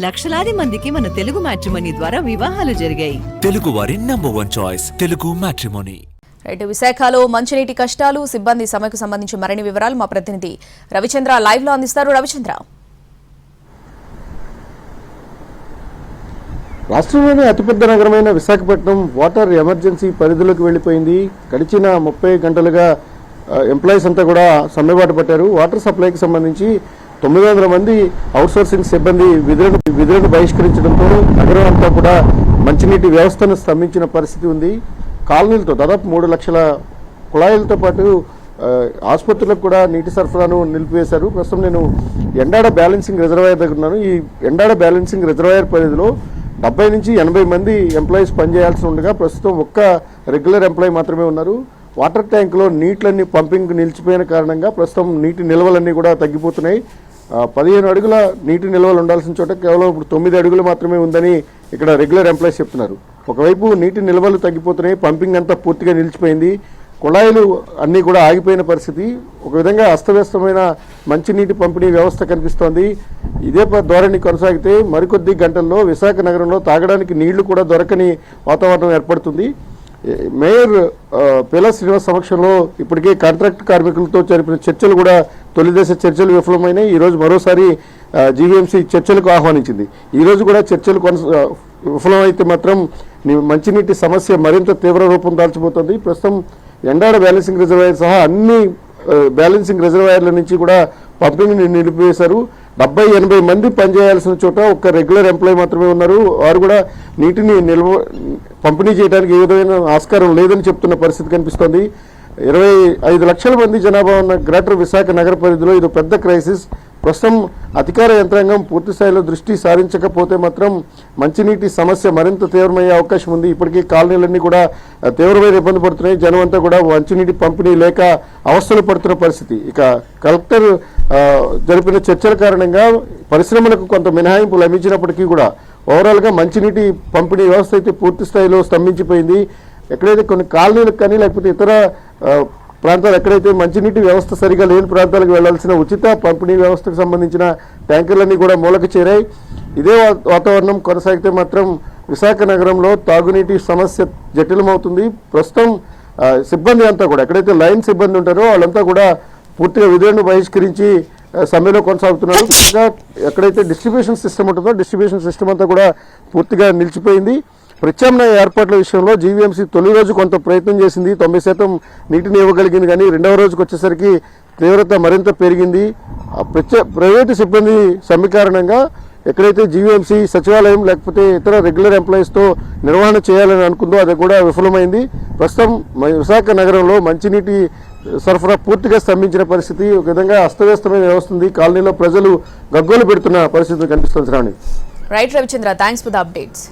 లక్షలాది మందికి మన తెలుగు మ్యాట్రిమోనీ ద్వారా వివాహాలు జరిగాయి. తెలుగు వారి #1 చాయిస్ తెలుగు మ్యాట్రిమోనీ. రైట్, విశాఖలో మంచినీటి కష్టాలు, సిబ్బంది సమ్మెకు సంబంధించి మరిన్ని వివరాలు మా ప్రతినిధి రవిచంద్ర లైవ్ లో అందిస్తారు. రవిచంద్ర, రాష్ట్రంలోని అతిపెద్ద నగరమైన విశాఖపట్నం వాటర్ ఎమర్జెన్సీ పరిధిలోకి వెళ్లిపోయింది. గడిచిన 30 గంటలుగా ఎంప్లాయీస్ అంతా కూడా సమ్మెబాటు పట్టారు. వాటర్ సప్లైకి సంబంధించి 900 మంది అవుట్సోర్సింగ్ సిబ్బంది విధులను బహిష్కరించడంతో నగరం అంతా కూడా మంచినీటి వ్యవస్థను స్తంభించిన పరిస్థితి ఉంది. కాలనీలతో దాదాపు 3 లక్షల కుళాయిలతో పాటు ఆసుపత్రులకు కూడా నీటి సరఫరాను నిలిపివేశారు. ప్రస్తుతం నేను ఎండాడ బ్యాలెన్సింగ్ రిజర్వాయర్ దగ్గర ఉన్నాను. ఈ ఎండాడ బ్యాలెన్సింగ్ రిజర్వాయర్ పరిధిలో 70 నుంచి 80 మంది ఎంప్లాయీస్ పనిచేయాల్సి ఉండగా ప్రస్తుతం ఒక్క రెగ్యులర్ ఎంప్లాయీ మాత్రమే ఉన్నారు. వాటర్ ట్యాంకులో నీటిలన్నీ పంపింగ్ నిలిచిపోయిన కారణంగా ప్రస్తుతం నీటి నిల్వలన్నీ కూడా తగ్గిపోతున్నాయి. 15 అడుగుల నీటి నిల్వలు ఉండాల్సిన చోట కేవలం ఇప్పుడు 9 అడుగులు మాత్రమే ఉందని ఇక్కడ రెగ్యులర్ ఎంప్లాయీస్ చెప్తున్నారు. ఒకవైపు నీటి నిల్వలు తగ్గిపోతున్నాయి, పంపింగ్ అంతా పూర్తిగా నిలిచిపోయింది, కుళాయిలు అన్నీ కూడా ఆగిపోయిన పరిస్థితి. ఒక విధంగా అస్తవ్యస్తమైన మంచినీటి పంపిణీ వ్యవస్థ కనిపిస్తోంది. ఇదే ధోరణి కొనసాగితే మరికొద్ది గంటల్లో విశాఖ నగరంలో తాగడానికి నీళ్లు కూడా దొరకని వాతావరణం ఏర్పడుతుంది. మేయర్ పేలా శ్రీనివాస్ సమక్షంలో ఇప్పటికే కాంట్రాక్ట్ కార్మికులతో జరిపిన చర్చలు కూడా తొలిదశ చర్చలు విఫలమైనాయి. ఈరోజు మరోసారి జీవీఎంసీ చర్చలకు ఆహ్వానించింది. ఈరోజు కూడా చర్చలు విఫలమైతే మాత్రం మంచినీటి సమస్య మరింత తీవ్ర రూపం దాల్చిపోతుంది. ప్రస్తుతం ఎండాడ బ్యాలెన్సింగ్ రిజర్వాయర్ సహా అన్ని బ్యాలెన్సింగ్ రిజర్వాయర్ల నుంచి కూడా పంపిణీని నిలిపివేశారు. 70-80 మంది పనిచేయాల్సిన చోట ఒక్క రెగ్యులర్ ఎంప్లాయీ మాత్రమే ఉన్నారు. వారు కూడా నీటిని పంపిణీ చేయడానికి ఏ విధమైన ఆస్కారం లేదని చెప్తున్న పరిస్థితి కనిపిస్తోంది. 25 లక్షల మంది జనాభా ఉన్న గ్రేటర్ విశాఖ నగర పరిధిలో ఇది పెద్ద క్రైసిస్. ప్రస్తుతం అధికార యంత్రాంగం పూర్తి స్థాయిలో దృష్టి సారించకపోతే మాత్రం మంచినీటి సమస్య మరింత తీవ్రమయ్యే అవకాశం ఉంది. ఇప్పటికీ కాలనీలన్నీ కూడా తీవ్రమైన ఇబ్బంది పడుతున్నాయి. జనం అంతా కూడా మంచినీటి పంపిణీ లేక అవస్థలు పడుతున్న పరిస్థితి. ఇక కలెక్టర్ జరిపిన చర్చల కారణంగా పరిశ్రమలకు కొంత మినహాయింపు లభించినప్పటికీ కూడా ఓవరాల్గా మంచినీటి పంపిణీ వ్యవస్థ అయితే పూర్తి స్థాయిలో స్తంభించిపోయింది. ఎక్కడైతే కొన్ని కాలనీలకు కానీ లేకపోతే ఇతర ప్రాంతాలు ఎక్కడైతే మంచినీటి వ్యవస్థ సరిగా లేని ప్రాంతాలకు వెళ్లాల్సిన ఉచిత పంపిణీ వ్యవస్థకు సంబంధించిన ట్యాంకర్లన్నీ కూడా మూలకు చేరాయి. ఇదే వాతావరణం కొనసాగితే మాత్రం విశాఖ నగరంలో తాగునీటి సమస్య జటిలమవుతుంది. ప్రస్తుతం సిబ్బంది అంతా కూడా ఎక్కడైతే లైన్ సిబ్బంది ఉంటారో వాళ్ళంతా కూడా పూర్తిగా విధులను బహిష్కరించి సమ్మెలో కొనసాగుతున్నారు. ఎక్కడైతే డిస్ట్రిబ్యూషన్ సిస్టమ్ ఉంటుందో డిస్ట్రిబ్యూషన్ సిస్టమ్ అంతా కూడా పూర్తిగా నిలిచిపోయింది. ప్రత్యామ్నాయ ఏర్పాట్ల విషయంలో జీవీఎంసీ తొలి రోజు కొంత ప్రయత్నం చేసింది, 90% నీటిని ఇవ్వగలిగింది. కానీ రెండవ రోజుకి వచ్చేసరికి తీవ్రత మరింత పెరిగింది. ప్రైవేటు సిబ్బంది సమ్మె కారణంగా ఎక్కడైతే జీవీఎంసీ సచివాలయం లేకపోతే ఇతర రెగ్యులర్ ఎంప్లాయీస్తో నిర్వహణ చేయాలని అనుకుందో అది కూడా విఫలమైంది. ప్రస్తుతం విశాఖ నగరంలో మంచినీటి సరఫరా పూర్తిగా స్తంభించిన పరిస్థితి. ఒక విధంగా అస్తవ్యస్తమైన వ్యవస్థ ఉంది. కాలనీలో ప్రజలు గగ్గోలు పెడుతున్న పరిస్థితి కనిపిస్తుంది. Right Ravichandra, thanks for the updates.